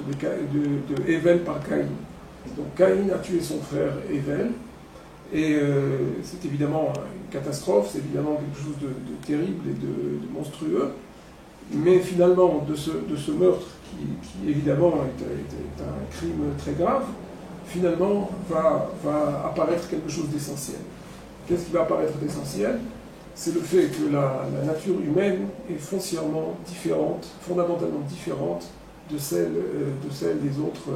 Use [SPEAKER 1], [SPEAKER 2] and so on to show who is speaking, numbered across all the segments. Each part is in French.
[SPEAKER 1] de Hével par Caïn. Donc Caïn a tué son frère Hével, et c'est évidemment une catastrophe, c'est évidemment quelque chose de terrible et de monstrueux, mais finalement de ce meurtre, qui évidemment est un crime très grave, finalement va apparaître quelque chose d'essentiel. Qu'est-ce qui va apparaître d'essentiel? C'est le fait que la nature humaine est foncièrement différente, fondamentalement différente de celle des autres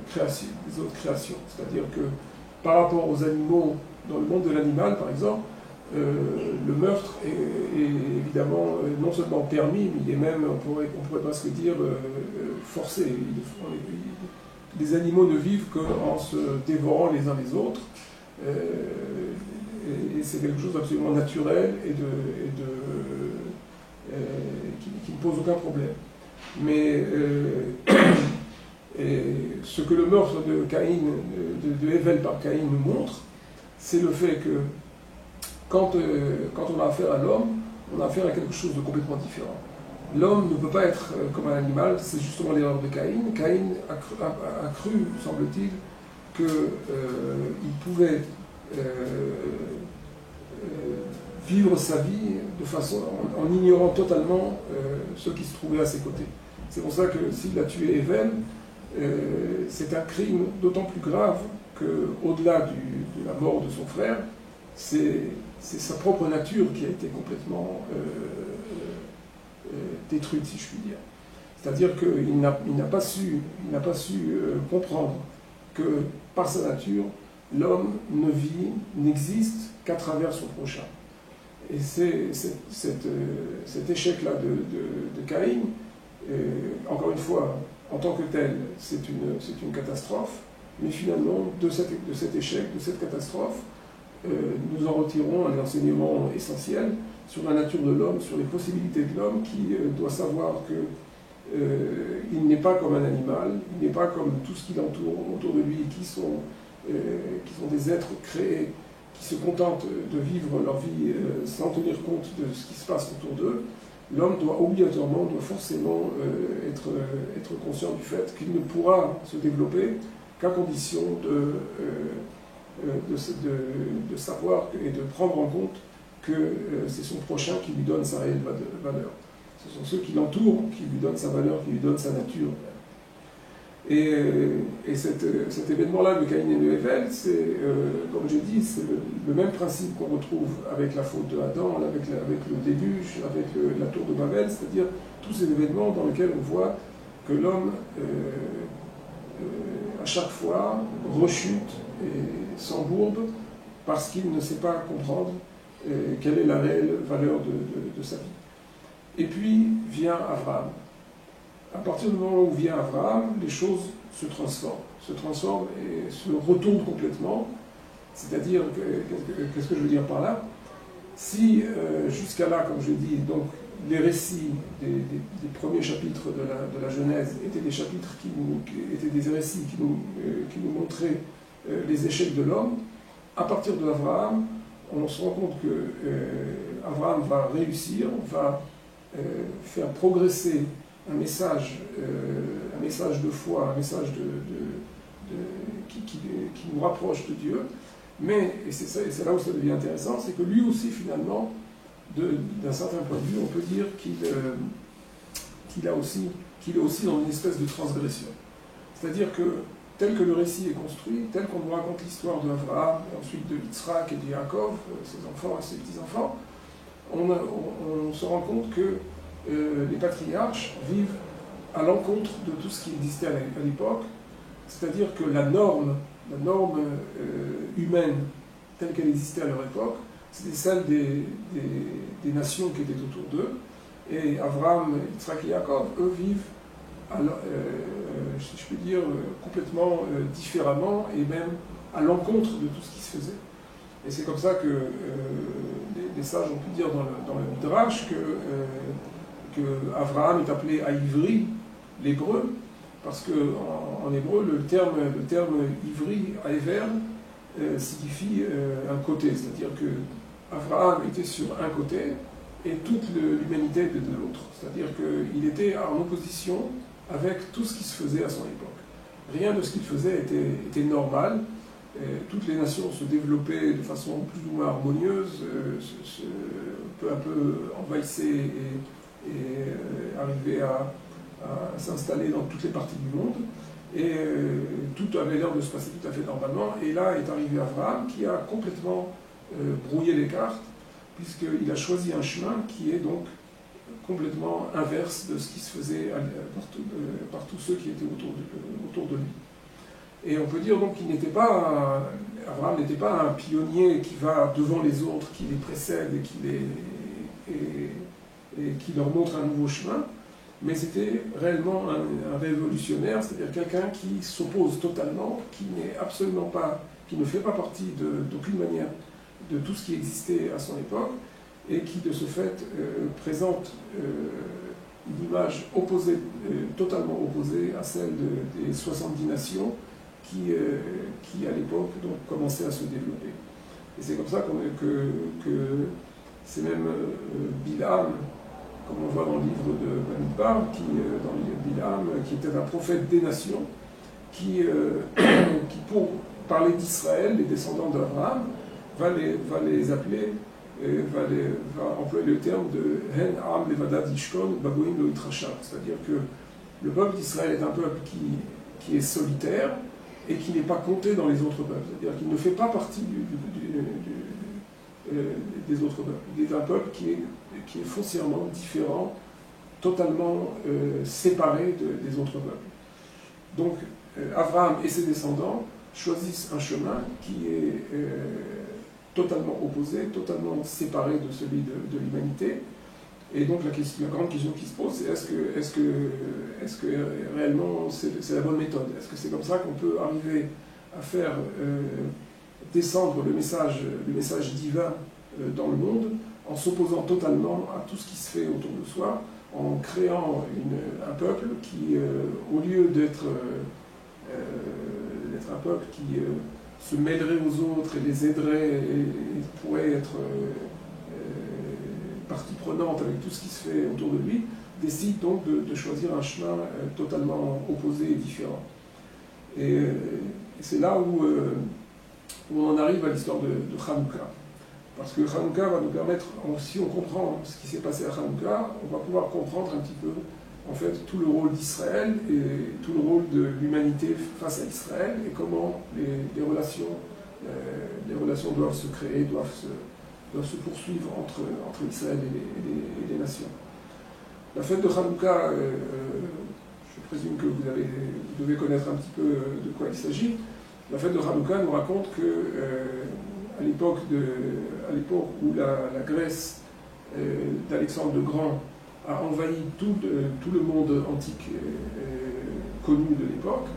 [SPEAKER 1] créations. C'est-à-dire que par rapport aux animaux, dans le monde de l'animal par exemple, le meurtre est évidemment non seulement permis, mais il est même, on pourrait presque dire, forcé. Les animaux ne vivent qu'en se dévorant les uns les autres, et c'est quelque chose d'absolument naturel qui ne pose aucun problème. Mais ce que le meurtre de Caïn, de Hével par Caïn nous montre, c'est le fait que quand on a affaire à l'homme, on a affaire à quelque chose de complètement différent. L'homme ne peut pas être comme un animal, c'est justement l'erreur de Caïn. Caïn a cru, semble-t-il, qu'il pouvait vivre sa vie en ignorant totalement ce qui se trouvait à ses côtés. C'est pour ça que s'il a tué Hével, c'est un crime d'autant plus grave qu'au-delà de la mort de son frère, c'est sa propre nature qui a été complètement détruite, si je puis dire. C'est-à-dire qu'il n'a pas su comprendre que par sa nature, l'homme n'existe qu'à travers son prochain. Et cet échec-là de Caïn, encore une fois, en tant que tel, c'est une catastrophe, mais finalement, de cet échec, de cette catastrophe, nous en retirons un enseignement essentiel sur la nature de l'homme, sur les possibilités de l'homme, qui doit savoir qu'il n'est pas comme un animal, il n'est pas comme tout ce qui l'entoure autour de lui, qui sont des êtres créés, qui se contentent de vivre leur vie sans tenir compte de ce qui se passe autour d'eux. L'homme doit forcément être conscient du fait qu'il ne pourra se développer qu'à condition de savoir et de prendre en compte que c'est son prochain qui lui donne sa réelle valeur. Ce sont ceux qui l'entourent qui lui donnent sa valeur, qui lui donnent sa nature. Et cet événement-là de Caïn et de Hével, c'est, comme j'ai dit, c'est le même principe qu'on retrouve avec la faute de Adam, avec le déluge, avec la tour de Babel, c'est-à-dire tous ces événements dans lesquels on voit que l'homme, à chaque fois, rechute et s'embourbe parce qu'il ne sait pas comprendre quelle est la réelle valeur de sa vie. Et puis vient Abraham. À partir du moment où vient Abraham, les choses se transforment et se retournent complètement. C'est-à-dire, qu'est-ce que je veux dire par là? Si jusqu'à là, comme je dis, donc, les récits des premiers chapitres de la Genèse étaient des chapitres étaient des récits qui nous montraient les échecs de l'homme, à partir d'Abraham, on se rend compte que Abraham va réussir, va faire progresser un message de foi, un message qui nous rapproche de Dieu, mais, et c'est là où ça devient intéressant, c'est que lui aussi, finalement, d'un certain point de vue, on peut dire qu'il est aussi dans une espèce de transgression. C'est-à-dire que, tel que le récit est construit, tel qu'on nous raconte l'histoire d'Abraham, et ensuite de Yitzhak et de Yaakov, ses enfants et ses petits-enfants, on se rend compte que les patriarches vivent à l'encontre de tout ce qui existait à l'époque, c'est-à-dire que la norme humaine telle qu'elle existait à leur époque, c'était celle des nations qui étaient autour d'eux, et Abraham, Yitzhak et Yaakov, eux, vivent, si je peux dire, complètement différemment, et même à l'encontre de tout ce qui se faisait. Et c'est comme ça que les sages ont pu dire dans le Midrash que Abraham est appelé à Ivri, l'hébreu, parce qu'en hébreu, le terme Ivri, à Ever, signifie un côté, c'est-à-dire que Abraham était sur un côté et toute l'humanité de l'autre. C'est-à-dire qu'il était en opposition avec tout ce qui se faisait à son époque. Rien de ce qu'il faisait était normal. Toutes les nations se développaient de façon plus ou moins harmonieuse, peu à peu envahissaient et arrivaient à s'installer dans toutes les parties du monde. Et tout avait l'air de se passer tout à fait normalement. Et là est arrivé Abraham qui a complètement brouillé les cartes, puisqu'il a choisi un chemin qui est donc complètement inverse de ce qui se faisait par tous ceux qui étaient autour de lui. Et on peut dire donc qu'il n'était pas, Abraham n'était pas un pionnier qui va devant les autres, qui les précède et qui leur montre un nouveau chemin, mais c'était réellement un révolutionnaire, c'est-à-dire quelqu'un qui s'oppose totalement, qui n'est absolument pas, qui ne fait pas partie d'aucune manière de tout ce qui existait à son époque, et qui de ce fait présente une image opposée, totalement opposée à celle des 70 nations qui à l'époque commençaient à se développer. Et c'est comme ça que c'est même Bilam, comme on voit dans le livre de Bamidbar, dans le livre de Bilam, qui était un prophète des nations, qui pour parler d'Israël, les descendants d'Abraham, va les appeler, va employer le terme de Hen Am Levada Dishkon Bagoim Lo Itrachar, c'est-à-dire que le peuple d'Israël est un peuple qui est solitaire et qui n'est pas compté dans les autres peuples, c'est-à-dire qu'il ne fait pas partie des autres peuples. Il est un peuple qui est foncièrement différent, totalement séparé des autres peuples. Donc Abraham et ses descendants choisissent un chemin qui est totalement opposé, totalement séparé de celui de l'humanité. Et donc la grande question qui se pose, c'est est-ce que réellement c'est la bonne méthode? Est-ce que c'est comme ça qu'on peut arriver à faire descendre le message divin dans le monde, en s'opposant totalement à tout ce qui se fait autour de soi, en créant un peuple qui, au lieu d'être un peuple qui se mêlerait aux autres et les aiderait et pourrait être partie prenante avec tout ce qui se fait autour de lui, décide donc de choisir un chemin totalement opposé et différent. Et c'est là où on en arrive à l'histoire de Hanouka. Parce que Hanouka va nous permettre, si on comprend ce qui s'est passé à Hanouka, on va pouvoir comprendre un petit peu en fait tout le rôle d'Israël et tout le rôle de l'humanité face à Israël et comment les relations doivent se créer, doivent se poursuivre entre Israël et les nations. La fête de Hanouka, je présume que vous devez connaître un petit peu de quoi il s'agit. La fête de Hanouka nous raconte que à l'époque où la Grèce d'Alexandre le Grand a envahi tout le monde antique connu de l'époque,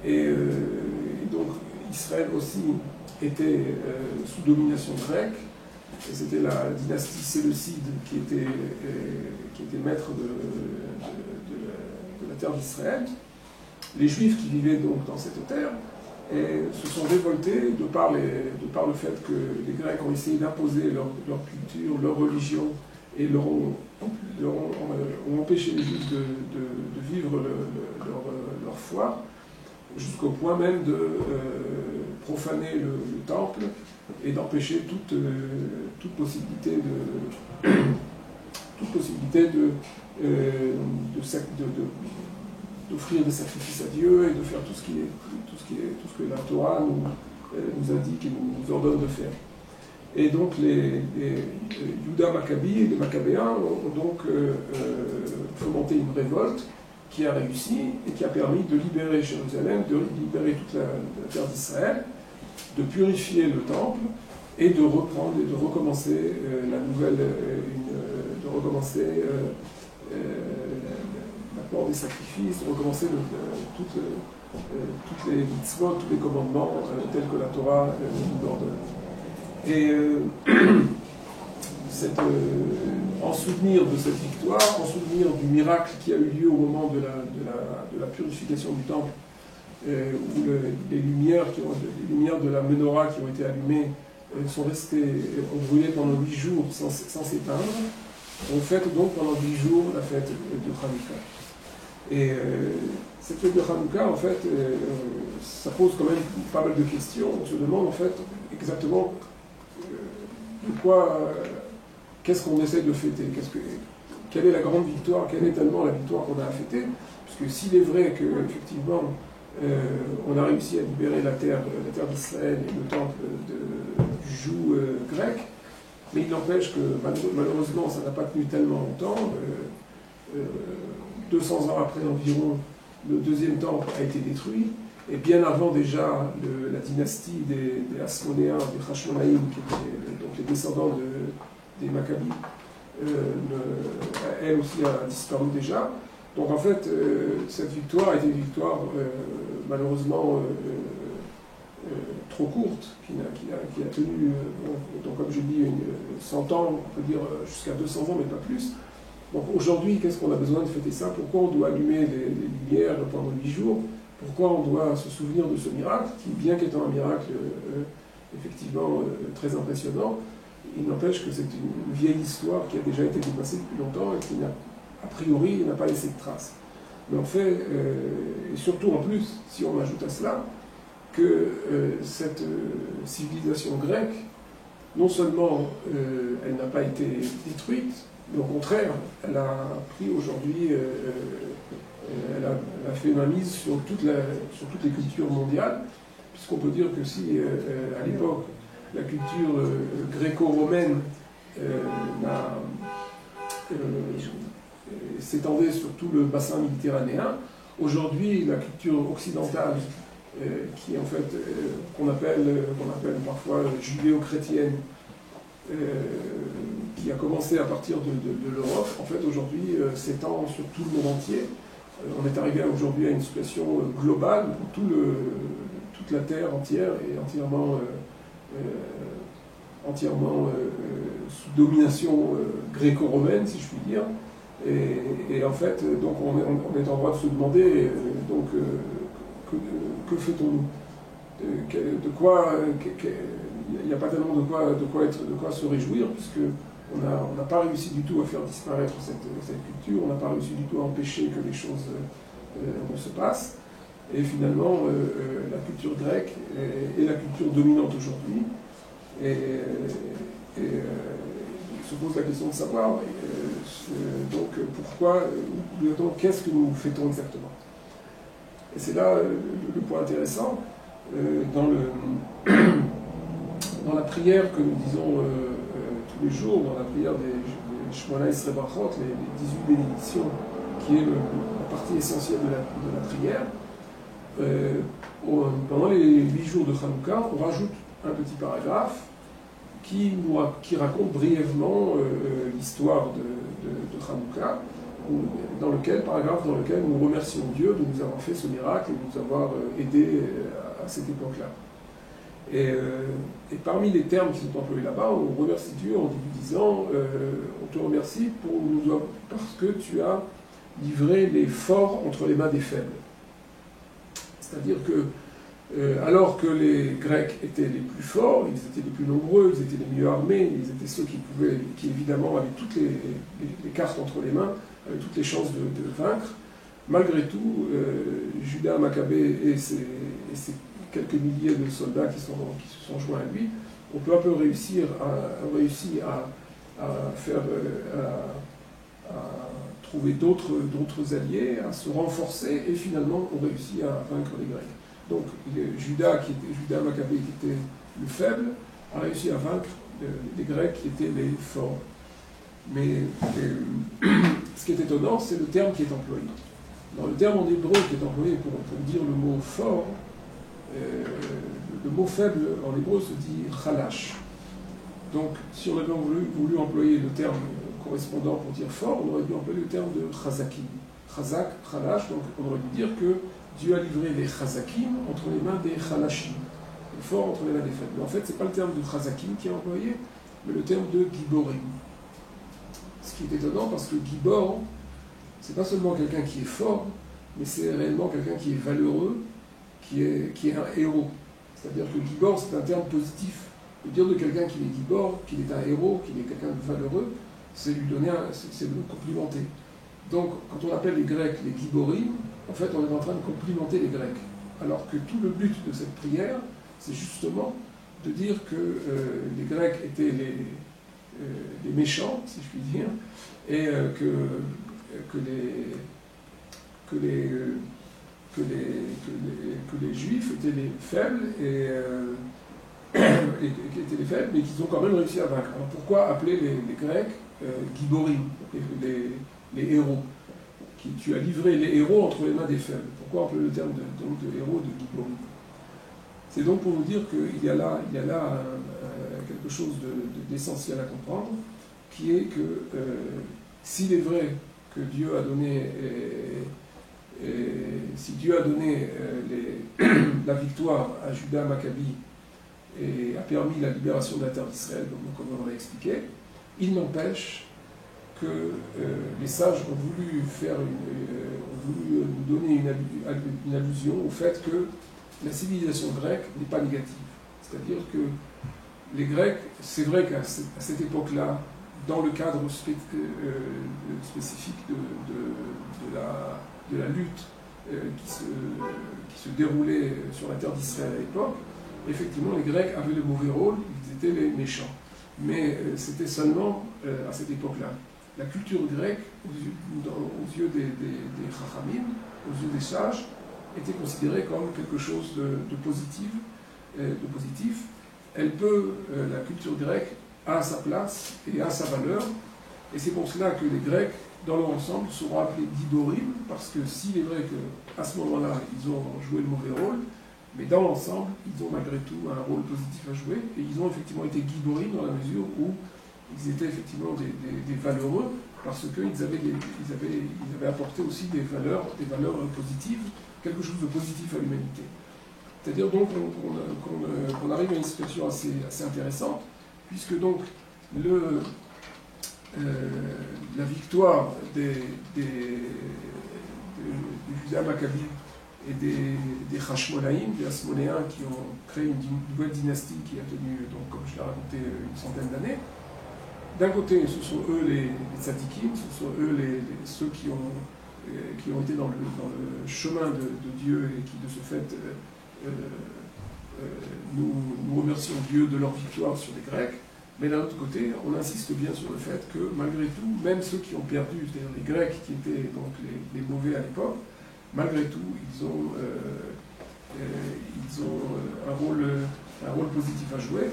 [SPEAKER 1] et donc Israël aussi était sous domination grecque, et c'était la dynastie séleucide qui était maître de la terre d'Israël. Les Juifs qui vivaient donc dans cette terre se sont révoltés de par le fait que les Grecs ont essayé d'imposer leur culture, leur religion, et ont empêché les Juifs de vivre leur foi, jusqu'au point même de profaner le temple et d'empêcher toute possibilité d'offrir des sacrifices à Dieu et de faire tout ce que la Torah nous indique et nous ordonne de faire. Et donc les Yuda Maccabi et les Maccabéens ont donc fomenté une révolte qui a réussi et qui a permis de libérer Jérusalem, de libérer toute la terre d'Israël, de purifier le temple et de reprendre et de recommencer l'apport des sacrifices, de recommencer toutes les mitzvot, tous les commandements tels que la Torah nous ordonne. Et en souvenir de cette victoire, en souvenir du miracle qui a eu lieu au moment de la purification du temple, où les lumières de la menorah qui ont été allumées ont brûlé pendant 8 jours sans s'éteindre, On fête donc pendant 10 jours la fête de Hanouka. Et cette fête de Hanouka, en fait, ça pose quand même pas mal de questions. On se demande en fait exactement de quoi, qu'est-ce qu'on essaie de fêter, quelle est la grande victoire, quelle est tellement la victoire qu'on a à fêter, puisque s'il est vrai qu'effectivement on a réussi à libérer la terre d'Israël et le temple du joug grec, mais il n'empêche que malheureusement ça n'a pas tenu tellement longtemps. 200 ans après environ, le deuxième temple a été détruit, et bien avant déjà la dynastie des Hasmonéens, des Hashmonaïm, qui étaient donc les descendants des Maccabis, elle aussi a disparu déjà. Donc en fait, cette victoire a été une victoire malheureusement trop courte, qui a tenu, donc comme je dis, 100 ans, on peut dire jusqu'à 200 ans, mais pas plus. Donc aujourd'hui, qu'est-ce qu'on a besoin de fêter ça? Pourquoi on doit allumer les lumières pendant 8 jours? Pourquoi on doit se souvenir de ce miracle, qui, bien qu'étant un miracle effectivement très impressionnant, il n'empêche que c'est une vieille histoire qui a déjà été dépassée depuis longtemps et qui a priori n'a pas laissé de traces. Mais en fait, et surtout en plus, si on ajoute à cela, que cette civilisation grecque, non seulement elle n'a pas été détruite, mais au contraire, elle a pris aujourd'hui, elle a fait mainmise sur toutes les cultures mondiales, puisqu'on peut dire que si à l'époque la culture gréco-romaine s'étendait sur tout le bassin méditerranéen, aujourd'hui la culture occidentale, qui est en fait qu'on appelle parfois judéo-chrétienne, qui a commencé à partir de l'Europe, en fait aujourd'hui s'étend sur tout le monde entier. On est arrivé aujourd'hui à une situation globale où toute la Terre entière est entièrement sous domination gréco-romaine, si je puis dire. Et en fait, donc on est en droit de se demander donc que fait-on, de quoi il n'y a pas tellement de quoi se réjouir, puisque on n'a pas réussi du tout à faire disparaître cette culture, on n'a pas réussi du tout à empêcher que les choses ne se passent. Et finalement, la culture grecque est la culture dominante aujourd'hui. Et il se pose la question de savoir donc pourquoi, qu'est-ce que nous fêtons exactement. Et c'est là le point intéressant. Dans la prière que nous disons tous les jours, dans la prière des Shmona Esrei Brachot, les 18 bénédictions, qui est la partie essentielle de la prière, pendant les 8 jours de Hanouka, on rajoute un petit paragraphe qui raconte brièvement l'histoire de Hanouka, dans lequel nous remercions Dieu de nous avoir fait ce miracle et de nous avoir aidés à cette époque-là. Et parmi les termes qui sont employés là-bas, on remercie Dieu en lui disant on te remercie parce que tu as livré les forts entre les mains des faibles. C'est-à-dire que alors que les Grecs étaient les plus forts, ils étaient les plus nombreux, ils étaient les mieux armés, ils étaient ceux qui évidemment avaient toutes les cartes entre les mains, avaient toutes les chances de vaincre, malgré tout, Judas Maccabée et ses quelques milliers de soldats qui se sont joints à lui, ont peu à peu réussi à trouver d'autres alliés, à se renforcer, et finalement ont réussi à vaincre les Grecs. Donc Judas Maccabée, qui était le faible, a réussi à vaincre les Grecs qui étaient les forts. Mais ce qui est étonnant, c'est le terme qui est employé. Dans le terme en hébreu qui est employé pour dire le mot fort, le mot faible en hébreu se dit chalash. Donc, si on avait voulu employer le terme correspondant pour dire fort, on aurait dû employer le terme de chazakim. Chazak, chalash, donc on aurait dû dire que Dieu a livré les chazakim entre les mains des chalashim, les forts entre les mains des faibles. Mais en fait, ce n'est pas le terme de chazakim qui est employé, mais le terme de giborim. Ce qui est étonnant parce que gibor, c'est pas seulement quelqu'un qui est fort, mais c'est réellement quelqu'un qui est valeureux, qui est un héros. C'est-à-dire que gibor, c'est un terme positif. De dire de quelqu'un qu'il est gibor, qu'il est un héros, qu'il est quelqu'un de valeureux, c'est lui donner, c'est le complimenter. Donc, quand on appelle les Grecs les Giborim, en fait, on est en train de complimenter les Grecs. Alors que tout le but de cette prière, c'est justement de dire que les Grecs étaient les méchants, si je puis dire, et que les Juifs étaient les faibles et qui étaient les faibles, mais qu'ils ont quand même réussi à vaincre. Alors pourquoi appeler les Grecs Giborim, les héros? Tu as livré les héros entre les mains des faibles. Pourquoi employer le terme de héros de Giborim? C'est donc pour vous dire qu'il y a là quelque chose d'essentiel à comprendre, qui est que s'il est vrai que Dieu a donné, si Dieu a donné la victoire à Judas Maccabi et a permis la libération de la terre d'Israël, comme on l'a expliqué, il n'empêche que les sages ont voulu nous donner une allusion au fait que la civilisation grecque n'est pas négative. C'est-à-dire que les Grecs, c'est vrai qu'à cette époque-là, dans le cadre spécifique de la lutte qui se déroulait sur la terre d'Israël à l'époque, effectivement, les Grecs avaient le mauvais rôle, ils étaient les méchants. Mais c'était seulement à cette époque-là. La culture grecque, aux yeux des Chachamim, aux yeux des sages, était considérée comme quelque chose de positif. La culture grecque a sa place et a sa valeur, et c'est pour cela que les Grecs, dans leur ensemble, seront appelés Giborim, parce que s'il est vrai qu'à ce moment-là, ils ont joué le mauvais rôle, mais dans l'ensemble, ils ont malgré tout un rôle positif à jouer, et ils ont effectivement été Giborim dans la mesure où ils étaient effectivement des valeureux, parce qu'ils avaient apporté aussi des valeurs positives, quelque chose de positif à l'humanité. C'est-à-dire donc qu'on arrive à une situation assez intéressante, puisque donc la victoire du Judas Maccabi et des Hashmonaïm, des Hasmonéens qui ont créé une nouvelle dynastie qui a tenu, donc, comme je l'ai raconté, une centaine d'années. D'un côté, ce sont eux les tzadikim, ce sont eux ceux qui ont été dans le chemin de Dieu et qui, de ce fait, nous remercions Dieu de leur victoire sur les Grecs. Mais d'un autre côté, on insiste bien sur le fait que, malgré tout, même ceux qui ont perdu, c'est-à-dire les Grecs qui étaient donc les mauvais à l'époque, malgré tout, ils ont un rôle positif à jouer.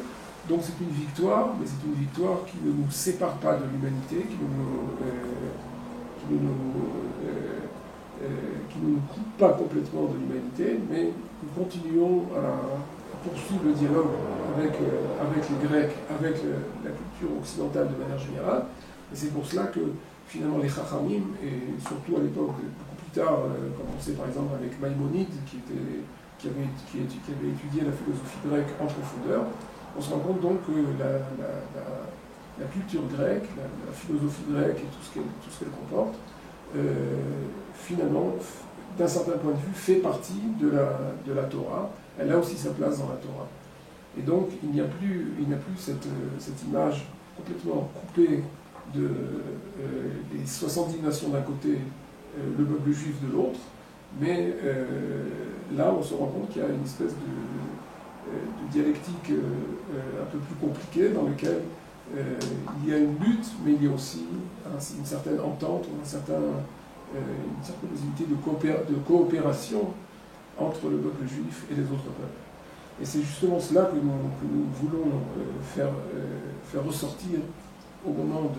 [SPEAKER 1] Donc c'est une victoire, mais c'est une victoire qui ne nous sépare pas de l'humanité, qui ne nous coupe pas complètement de l'humanité, mais nous continuons à poursuivre le dialogue avec les Grecs, avec la culture occidentale de manière générale. Et c'est pour cela que finalement les Chachamim, et surtout à l'époque, beaucoup plus tard, comme on sait par exemple avec Maïmonide, qui avait étudié la philosophie grecque en profondeur, on se rend compte donc que la culture grecque, la philosophie grecque et tout ce qu'elle comporte, finalement, d'un certain point de vue, fait partie de la Torah. Elle a aussi sa place dans la Torah. Et donc, il n'y a plus cette image complètement coupée des 70 nations d'un côté, le peuple juif de l'autre, mais là, on se rend compte qu'il y a une espèce de dialectique un peu plus compliquée dans laquelle il y a une lutte, mais il y a aussi une certaine entente, une certaine possibilité de coopération entre le peuple juif et les autres peuples. Et c'est justement cela que nous voulons faire ressortir au moment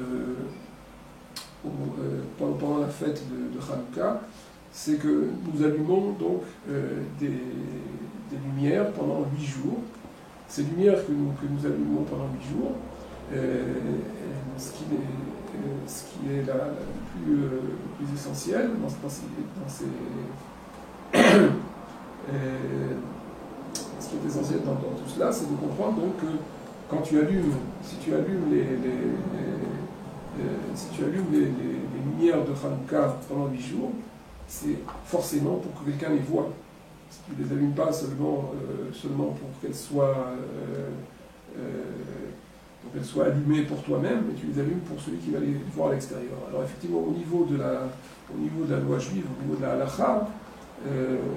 [SPEAKER 1] pendant la fête de Hanouka, c'est que nous allumons donc des lumières pendant 8 jours. Ces lumières que nous allumons pendant 8 jours, ce qui est le plus essentiel ce qui est essentiel dans tout cela, c'est de comprendre donc que quand si tu allumes les lumières de Hanouka pendant 8 jours, c'est forcément pour que quelqu'un les voie. Tu ne les allumes pas seulement pour qu'elles soient Donc elles soient allumées pour toi-même, et tu les allumes pour celui qui va les voir à l'extérieur. Alors effectivement, au niveau de la loi juive, au niveau de la halakha,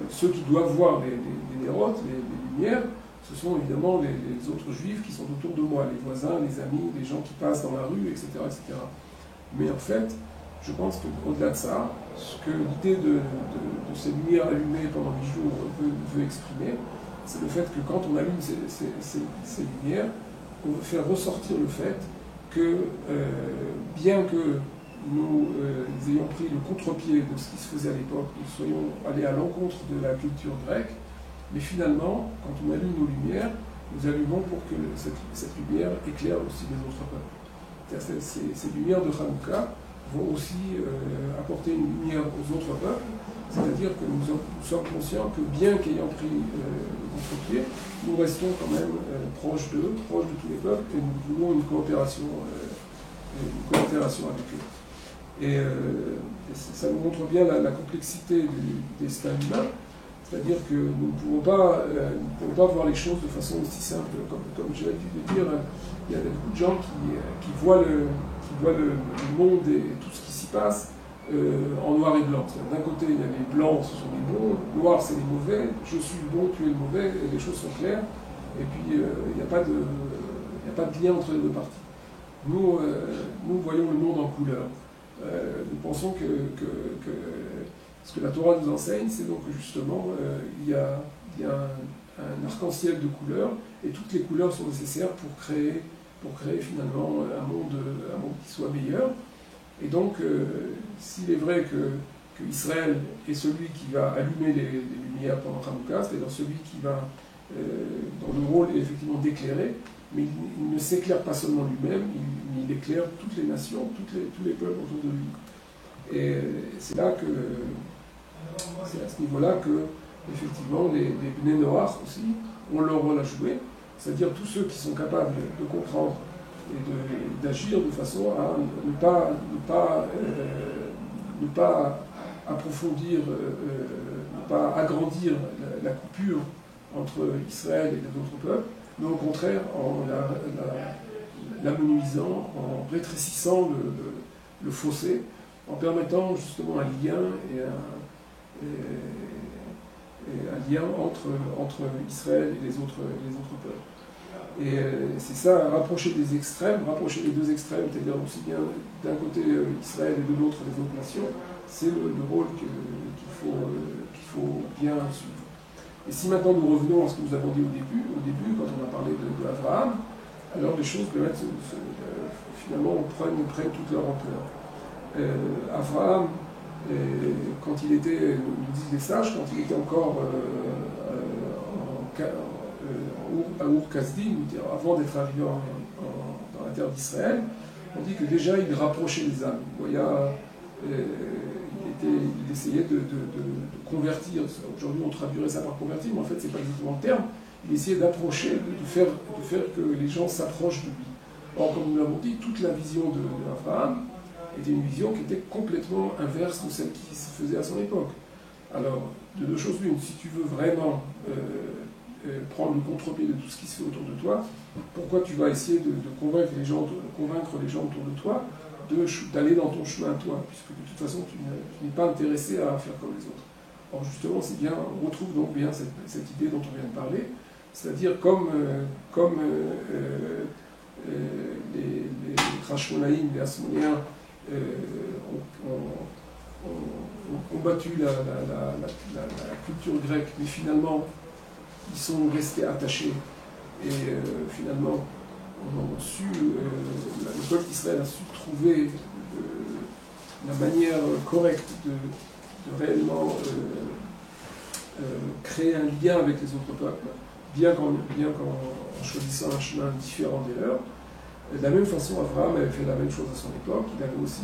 [SPEAKER 1] ceux qui doivent voir les nérotes, les lumières, ce sont évidemment les autres juifs qui sont autour de moi, les voisins, les amis, les gens qui passent dans la rue, etc. etc. Mais en fait, je pense qu'au-delà de ça, ce que l'idée de ces lumières allumées pendant 8 jours veut exprimer, c'est le fait que quand on allume ces lumières, on veut faire ressortir le fait que, bien que nous ayons pris le contre-pied de ce qui se faisait à l'époque, nous soyons allés à l'encontre de la culture grecque, mais finalement, quand on allume nos lumières, nous allumons pour que cette lumière éclaire aussi les autres peuples. Ces lumières de Hanouka vont aussi apporter une lumière aux autres peuples, c'est-à-dire que nous sommes conscients que bien qu'ayant pris le contre-pied, nous restons quand même proches d'eux, proches de tous les peuples, et nous voulons une coopération avec eux. Et ça nous montre bien la complexité du destin humain, c'est-à-dire que nous ne pouvons pas voir les choses de façon aussi simple. Comme j'ai l'habitude de dire, il y a beaucoup de gens qui voient le monde et tout ce qui s'y passe en noir et blanc. D'un côté, il y a les blancs, ce sont les bons, noirs, c'est les mauvais, je suis le bon, tu es le mauvais, et les choses sont claires, et puis il n'y a pas de lien entre les deux parties. Nous voyons le monde en couleur. Nous pensons que ce que la Torah nous enseigne, c'est donc que justement, il y a un arc-en-ciel de couleurs, et toutes les couleurs sont nécessaires pour créer finalement un monde qui soit meilleur. Et donc, s'il est vrai que Israël est celui qui va allumer les lumières pendant Hanouka, c'est-à-dire celui qui va, dont le rôle est effectivement d'éclairer, mais il ne s'éclaire pas seulement lui-même, il éclaire toutes les nations, tous les peuples autour de lui. Et c'est à ce niveau-là que, effectivement, les Bnei Noach aussi ont leur rôle à jouer, c'est-à-dire tous ceux qui sont capables de comprendre et d'agir de façon à ne pas approfondir, ne pas agrandir la coupure entre Israël et les autres peuples, mais au contraire en l'amenuisant, en rétrécissant le fossé, en permettant justement un lien entre Israël et les autres peuples. Et c'est ça, rapprocher des extrêmes, rapprocher les deux extrêmes, c'est-à-dire aussi bien d'un côté Israël et de l'autre les autres nations, c'est le rôle qu'il faut bien suivre. Et si maintenant nous revenons à ce que nous avons dit au début quand on a parlé d'Abraham, alors les choses finalement prennent toute leur ampleur. Abraham, quand il était, nous disent les sages, quand il était encore à Ur-Kasdim, avant d'être arrivé dans la terre d'Israël, on dit que déjà il rapprochait les âmes. Il essayait de convertir. Aujourd'hui on traduirait ça par convertir, mais en fait c'est pas exactement le terme. Il essayait d'approcher, de faire que les gens s'approchent de lui. Or, comme nous l'avons dit, toute la vision d'Abraham était une vision qui était complètement inverse de celle qui se faisait à son époque. Alors, de deux choses l'une, si tu veux vraiment prendre le contre-pied de tout ce qui se fait autour de toi, pourquoi tu vas essayer de convaincre les gens autour de toi d'aller dans ton chemin toi, puisque de toute façon tu n'es pas intéressé à faire comme les autres. Or justement, on retrouve donc bien cette idée dont on vient de parler, c'est-à-dire comme les Rashmonaïm, les Asmonéens ont combattu la culture grecque, mais finalement ils sont restés attachés et finalement le peuple d'Israël a su trouver la manière correcte de réellement créer un lien avec les autres peuples, bien qu'en choisissant un chemin différent des leurs. De la même façon, Abraham avait fait la même chose à son époque, il avait aussi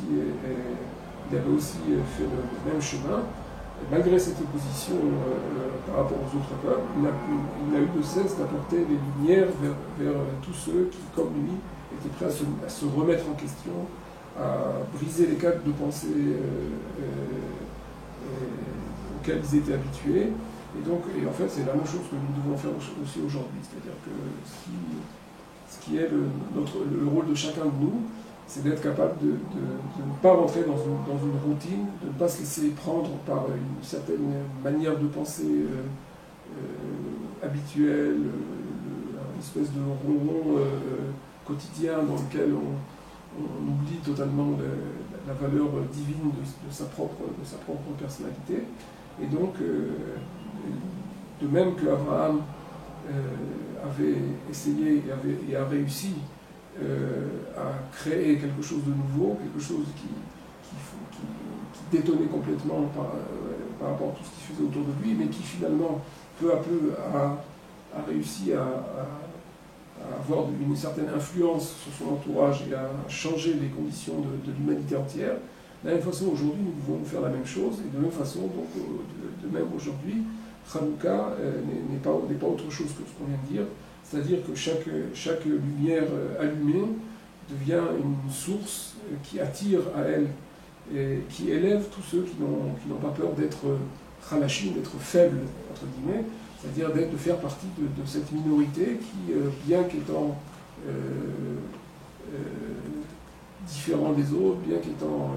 [SPEAKER 1] fait le même chemin. Et malgré cette opposition par rapport aux autres peuples, il n'a eu de cesse d'apporter les lumières vers tous ceux qui, comme lui, étaient prêts à se remettre en question, à briser les cadres de pensée auxquels ils étaient habitués. Et en fait, c'est la même chose que nous devons faire aussi aujourd'hui. C'est-à-dire que ce qui est le rôle de chacun de nous, c'est d'être capable de ne pas rentrer dans une routine, de ne pas se laisser prendre par une certaine manière de penser habituelle, une espèce de ronron quotidien dans lequel on oublie totalement la valeur divine de sa propre personnalité. Et donc, de même que Abraham avait essayé et a réussi à créer quelque chose de nouveau, quelque chose qui détonnait complètement par rapport à tout ce qui se faisait autour de lui, mais qui finalement, peu à peu, a réussi à avoir une certaine influence sur son entourage et à changer les conditions de l'humanité entière. De la même façon, aujourd'hui, nous pouvons faire la même chose, et de la même façon, donc, de même aujourd'hui, Hanouka n'est pas autre chose que ce qu'on vient de dire, c'est-à-dire que chaque lumière allumée devient une source qui attire à elle et qui élève tous ceux qui n'ont pas peur d'être khalashim, d'être faibles, entre guillemets, c'est-à-dire de faire partie de cette minorité qui, bien qu'étant différent des autres, bien qu'étant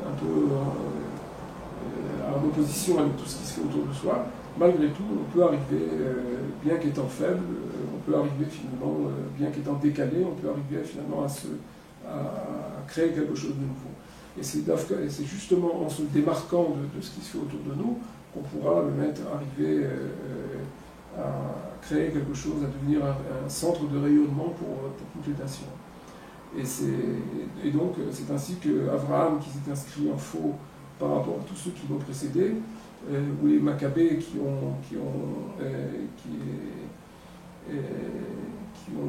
[SPEAKER 1] un peu en opposition avec tout ce qui se fait autour de soi, malgré tout, on peut arriver, bien qu'étant faible, on peut arriver finalement, bien qu'étant décalé, on peut arriver finalement à créer quelque chose de nouveau. Et c'est justement en se démarquant de ce qui se fait autour de nous qu'on pourra arriver à créer quelque chose, à devenir un centre de rayonnement pour toutes les nations. Et donc, c'est ainsi qu'Abraham, qui s'est inscrit en faux par rapport à tous ceux qui l'ont précédé, ou les Maccabées qui ont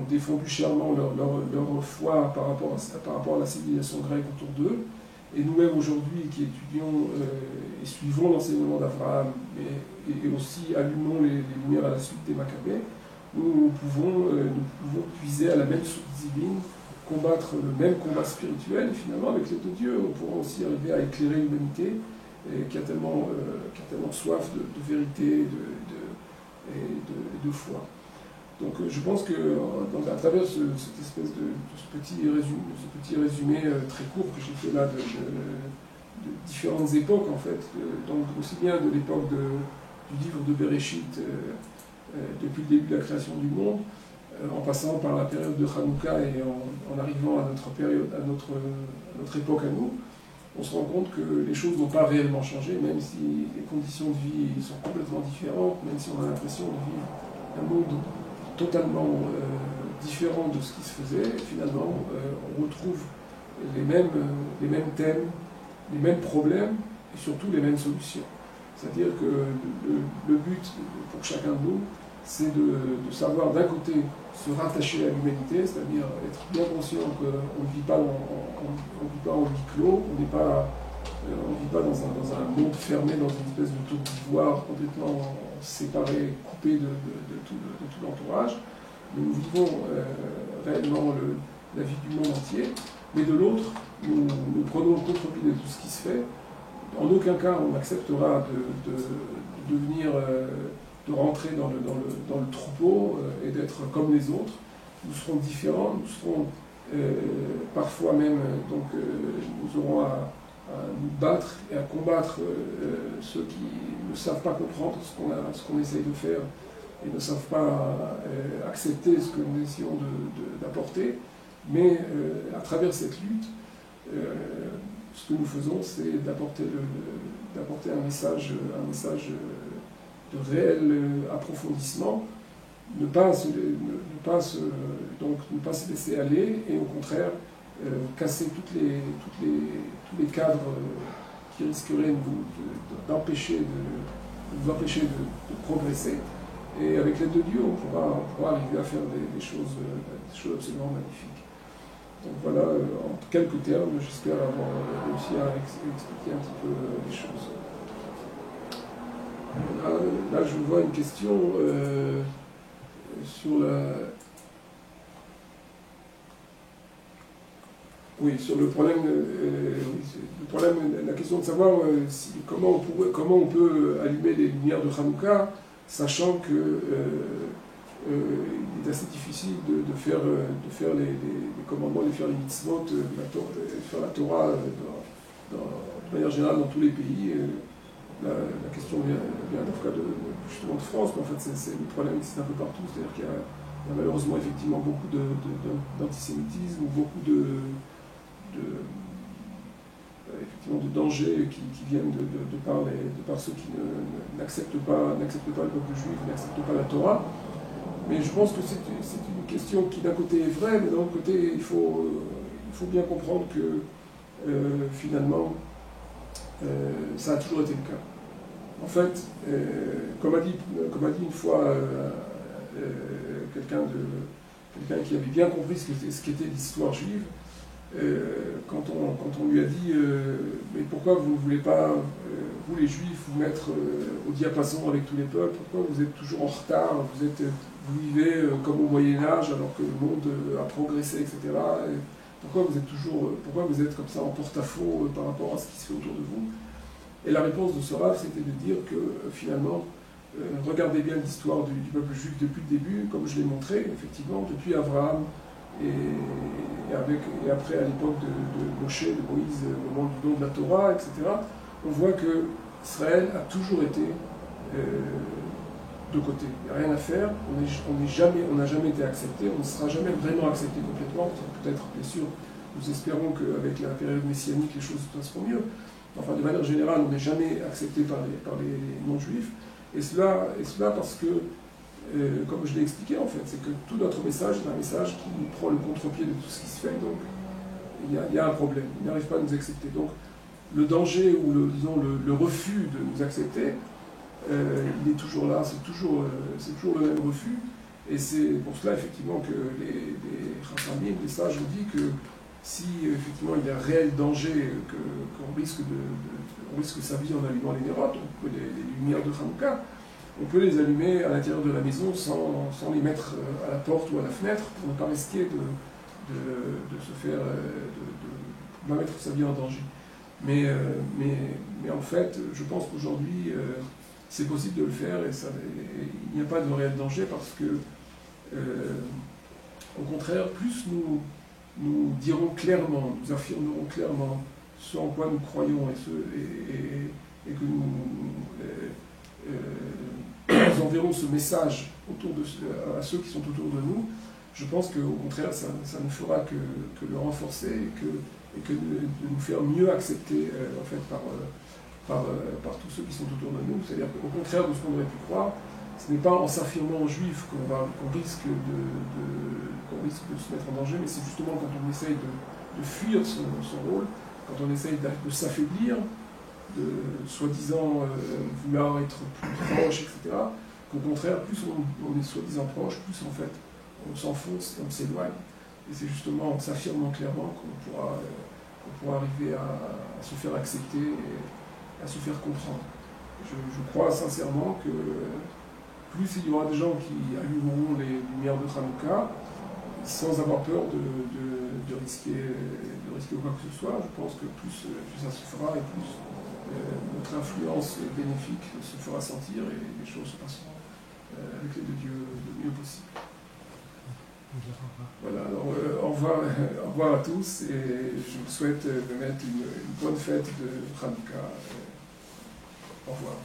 [SPEAKER 1] défendu chèrement leur foi par rapport à la civilisation grecque autour d'eux, et nous-mêmes aujourd'hui qui étudions et suivons l'enseignement d'Abraham et aussi allumons les lumières à la suite des Maccabées, nous pouvons puiser à la même source divine, combattre le même combat spirituel, et finalement avec l'aide de Dieu, on pourra aussi arriver à éclairer l'humanité qui a tellement soif de vérité et de foi. Donc je pense que à travers cette espèce ce petit résumé très court que j'ai fait là de différentes époques en fait, donc aussi bien de l'époque du livre de Bereshit depuis le début de la création du monde, en passant par la période de Hanouka et en arrivant à notre période, à notre époque à nous, on se rend compte que les choses n'ont pas réellement changé, même si les conditions de vie sont complètement différentes, même si on a l'impression de vivre un monde totalement différent de ce qui se faisait. Finalement, on retrouve les mêmes thèmes, les mêmes problèmes et surtout les mêmes solutions. C'est-à-dire que le but pour chacun de nous, c'est de savoir d'un côté se rattacher à l'humanité, c'est-à-dire être bien conscient qu'on ne vit pas en huis clos, on ne vit pas dans un monde fermé, dans une espèce de tour d'ivoire complètement séparé, coupé de tout l'entourage. Nous vivons réellement la vie du monde entier, mais de l'autre, nous prenons le contre-pied de tout ce qui se fait. En aucun cas on acceptera de venir, de rentrer dans le troupeau et d'être comme les autres. Nous serons différents, nous serons parfois même, nous aurons à nous battre et à combattre ceux qui ne savent pas comprendre ce qu'on essaye de faire et ne savent pas accepter ce que nous essayons d'apporter. Mais à travers cette lutte, ce que nous faisons, c'est d'apporter un message de réel approfondissement, ne pas se laisser aller et au contraire casser tous les cadres qui risqueraient de nous empêcher de progresser. Et avec l'aide de Dieu, on pourra arriver à faire des choses absolument magnifiques. Donc voilà, en quelques termes, j'espère avoir réussi à expliquer un petit peu les choses. Là, je vois une question sur le problème, la question de savoir comment on peut allumer les lumières de Hanouka. sachant que il est assez difficile de faire les commandements, de faire les mitzvot, de faire la Torah de manière générale dans tous les pays. La question vient justement de France, mais en fait c'est le problème qui existe un peu partout, c'est-à-dire qu'il y a malheureusement effectivement beaucoup d'antisémitisme, beaucoup effectivement de dangers qui viennent de par ceux qui n'acceptent pas le peuple juif, n'acceptent pas la Torah. Mais je pense que c'est une question qui d'un côté est vraie, mais d'un autre côté il faut bien comprendre que finalement ça a toujours été le cas. En fait, comme a dit une fois quelqu'un qui avait bien compris ce qu'était l'histoire juive, quand on lui a dit mais pourquoi vous ne voulez pas, vous les juifs, vous mettre au diapason avec tous les peuples, pourquoi vous êtes toujours en retard, vous vivez comme au Moyen-Âge alors que le monde a progressé, etc. Et pourquoi vous êtes comme ça en porte-à-faux par rapport à ce qui se fait autour de vous? Et la réponse de ce Rav, c'était de dire que finalement, regardez bien l'histoire du peuple juif depuis le début, comme je l'ai montré, effectivement, depuis Abraham et après à l'époque de Moshe, de Moïse, au moment du don de la Torah, etc., on voit que Israël a toujours été de côté. Il n'y a rien à faire, on n'a jamais été accepté, on ne sera jamais vraiment accepté complètement. Peut-être, bien sûr, nous espérons qu'avec la période messianique, les choses se passeront mieux. Enfin, de manière générale, on n'est jamais accepté par les non-juifs. Et cela parce que, comme je l'ai expliqué en fait, c'est que tout notre message est un message qui prend le contre-pied de tout ce qui se fait. Donc, il y a un problème. Ils n'arrivent pas à nous accepter. Donc, le danger ou le refus de nous accepter, il est toujours là. C'est toujours le même refus. Et c'est pour cela, effectivement, que les Chachamim, les sages, ont dit que si effectivement il y a un réel danger qu'on risque sa vie en allumant les nérotes, les lumières de Hanouka, on peut les allumer à l'intérieur de la maison sans les mettre à la porte ou à la fenêtre pour ne pas risquer de se faire, de mettre sa vie en danger. Mais en fait, je pense qu'aujourd'hui, c'est possible de le faire et il n'y a pas de réel danger parce que, au contraire, plus nous dirons clairement, nous affirmerons clairement ce en quoi nous croyons et que nous enverrons ce message à ceux qui sont autour de nous, je pense qu'au contraire, ça ne fera que le renforcer et que de nous faire mieux accepter en fait, par tous ceux qui sont autour de nous. C'est-à-dire qu'au contraire de ce qu'on aurait pu croire, ce n'est pas en s'affirmant en juif qu'on risque de se mettre en danger, mais c'est justement quand on essaye de fuir son rôle, quand on essaye de s'affaiblir, de soi-disant vouloir être plus proche, etc., qu'au contraire, plus on est soi-disant proche, plus en fait on s'enfonce et on s'éloigne. Et c'est justement en s'affirmant clairement qu'on pourra arriver à se faire accepter et à se faire comprendre. Je crois sincèrement que plus il y aura des gens qui allumeront les lumières de Hanouka sans avoir peur de risquer quoi que ce soit, je pense que plus ça se fera et plus notre influence bénéfique se fera sentir et les choses se passeront avec l'aide de Dieu le mieux possible. Voilà, alors au revoir à tous et je vous souhaite de mettre une bonne fête de Hanouka. Au revoir.